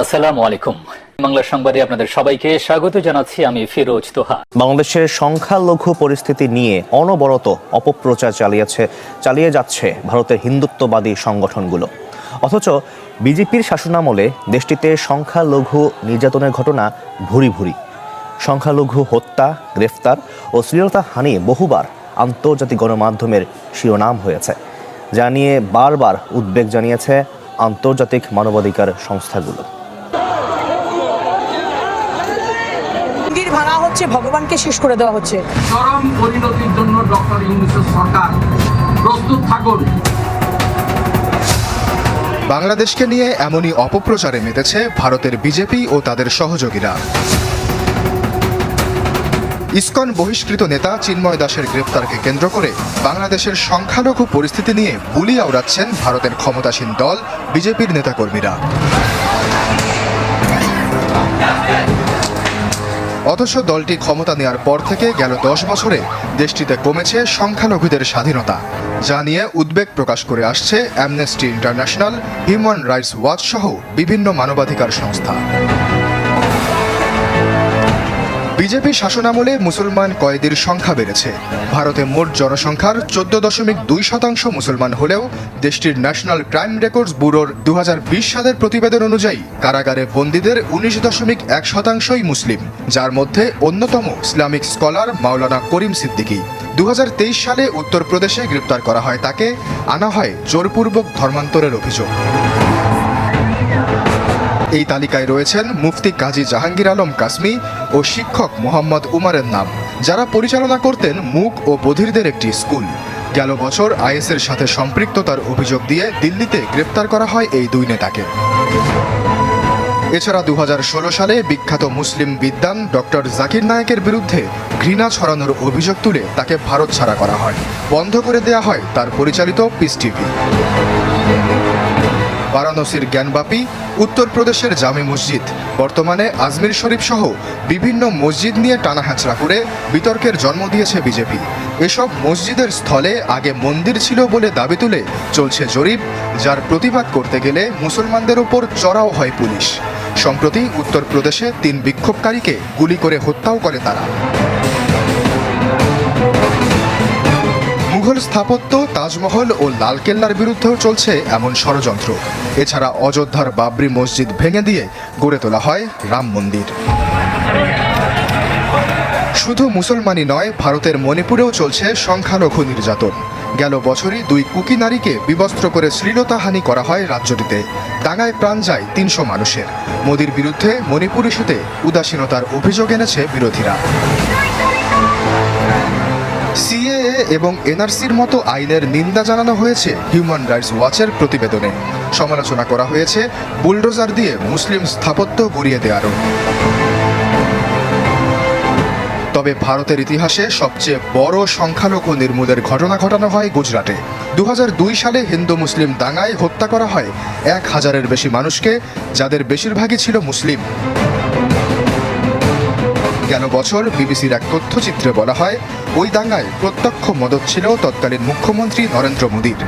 আসসালামু আলাইকুম। বাংলা সংবাদে আপনাদের সবাইকে স্বাগত জানাচ্ছি। আমি ফিরোজ তোহা। বাংলাদেশের সংখ্যালঘু পরিস্থিতি নিয়ে অনবরত অপপ্রচার চালিয়ে যাচ্ছে ভারতের হিন্দুত্ববাদী সংগঠনগুলো। অথচ বিজেপির শাসনামলে দেশটিতে সংখ্যালঘু নির্যাতনের ঘটনা ভুরি ভুরি। সংখ্যালঘু হত্যা, গ্রেফতার ও শ্লীলতাহানি বহুবার আন্তর্জাতিক গণমাধ্যমের শিরোনাম হয়েছে, যা নিয়ে বারবার উদ্বেগ জানিয়েছে আন্তর্জাতিক মানবাধিকার সংস্থাগুলো। ভাঙা হচ্ছে, ভগবানকে শেষ করে দেওয়া হচ্ছে। চরম পরিণতির জন্য ডক্টর ইউনূসের সরকার প্রস্তুত থাকুন। বাংলাদেশকে নিয়ে এমনই অপপ্রচারে মেতেছে ভারতের বিজেপি ও তাদের সহযোগীরা। ইসকন বহিষ্কৃত নেতা চিন্ময় দাসের গ্রেপ্তারকে কেন্দ্র করে বাংলাদেশের সংখ্যালঘু পরিস্থিতি নিয়ে বুলি আওড়াচ্ছেন ভারতের ক্ষমতাসীন দল বিজেপির নেতাকর্মীরা। অথচ দলটি ক্ষমতা নেয়ার পর থেকে গেল 10 বছরে দেশটিতে কমেছে সংখ্যালঘুদের স্বাধীনতা, যা নিয়ে উদ্বেগ প্রকাশ করে আসছে amnesty international, human rights watch সহ বিভিন্ন মানবাধিকার সংস্থা। বিজেপি শাসনামলে মুসলমান কয়েদির সংখ্যা বেড়েছে। ভারতে মোট জনসংখ্যার 14.2% মুসলমান হলেও দেশটির ন্যাশনাল ক্রাইম রেকর্ডস ব্যুরোর 2020 সালের প্রতিবেদন অনুযায়ী কারাগারে বন্দীদের 19.1%ই মুসলিম, যার মধ্যে অন্যতম ইসলামিক স্কলার মাওলানা করিম সিদ্দিকী। 2023 সালে উত্তরপ্রদেশে গ্রেপ্তার করা হয় তাকে, আনা হয় জোরপূর্বক ধর্মান্তরের অভিযোগ। এই তালিকায় রয়েছেন মুফতি কাজী জাহাঙ্গীর আলম কাসমি ও শিক্ষক মোহাম্মদ উমারের নাম, যারা পরিচালনা করতেন মুক ও বধিরদের একটি স্কুল। গেল বছর আইএসের সাথে সম্পৃক্ততার অভিযোগ দিয়ে দিল্লিতে গ্রেপ্তার করা হয় এই দুই নেতাকে। এছাড়া 2016 সালে বিখ্যাত মুসলিম বিদ্বান ডক্টর জাকির নায়েকের বিরুদ্ধে ঘৃণা ছড়ানোর অভিযোগ তুলে তাকে ভারত ছাড়া করা হয়, বন্ধ করে দেয়া হয় তার পরিচালিত পিস টিভি। বারাণসীর জ্ঞানবাপী, উত্তরপ্রদেশের জামে মসজিদ, বর্তমানে আজমির শরীফ সহ বিভিন্ন মসজিদ নিয়ে টানাহেঁচড়া করে বিতর্কের জন্ম দিয়েছে বিজেপি। এসব মসজিদের স্থলে আগে মন্দির ছিল বলে দাবি তুলে চলছে জরিপ, যার প্রতিবাদ করতে গেলে মুসলমানদের ওপর চড়াও হয় পুলিশ। সম্প্রতি উত্তরপ্রদেশে 3 বিক্ষোভকারীকে গুলি করে হত্যাও করে তারা। মুঘল স্থাপত্য, তাজমহল ও লালকেল্লার বিরুদ্ধেও চলছে এমন ষড়যন্ত্র। এছাড়া অযোধ্যার বাবরি মসজিদ ভেঙে দিয়ে গড়ে তোলা হয় রাম মন্দির। শুধু মুসলমানই নয়, ভারতের মণিপুরেও চলছে সংখ্যালঘু নির্যাতন। গেল বছরই 2 কুকি নারীকে বিবস্ত্র করে শ্লীলতাহানি করা হয় রাজ্যটিতে। দাঙ্গায় প্রাণ যায় 300 মানুষের। মোদির বিরুদ্ধে মণিপুর ইস্যুতে উদাসীনতার অভিযোগ এনেছে বিরোধীরা। সিএএ এবং এনআরসির মতো আইনের নিন্দা জানানো হয়েছে হিউম্যান রাইটস ওয়াচের প্রতিবেদনে। সমালোচনা করা হয়েছে বুলডোজার দিয়ে মুসলিম স্থাপত্য গড়িয়ে দেওয়ারও। তবে ভারতের ইতিহাসে সবচেয়ে বড় সংখ্যালঘু নির্মূলের ঘটনা ঘটানো হয় গুজরাটে। 2002 সালে হিন্দু মুসলিম দাঙ্গায় হত্যা করা হয় 1000-এর বেশি মানুষকে, যাদের বেশিরভাগই ছিল মুসলিম। গেল বছর বিবিসির এক তথ্যচিত্রে বলা হয়, ওই দাঙ্গায় প্রত্যক্ষ মদত ছিল তৎকালীন মুখ্যমন্ত্রী নরেন্দ্র মোদির।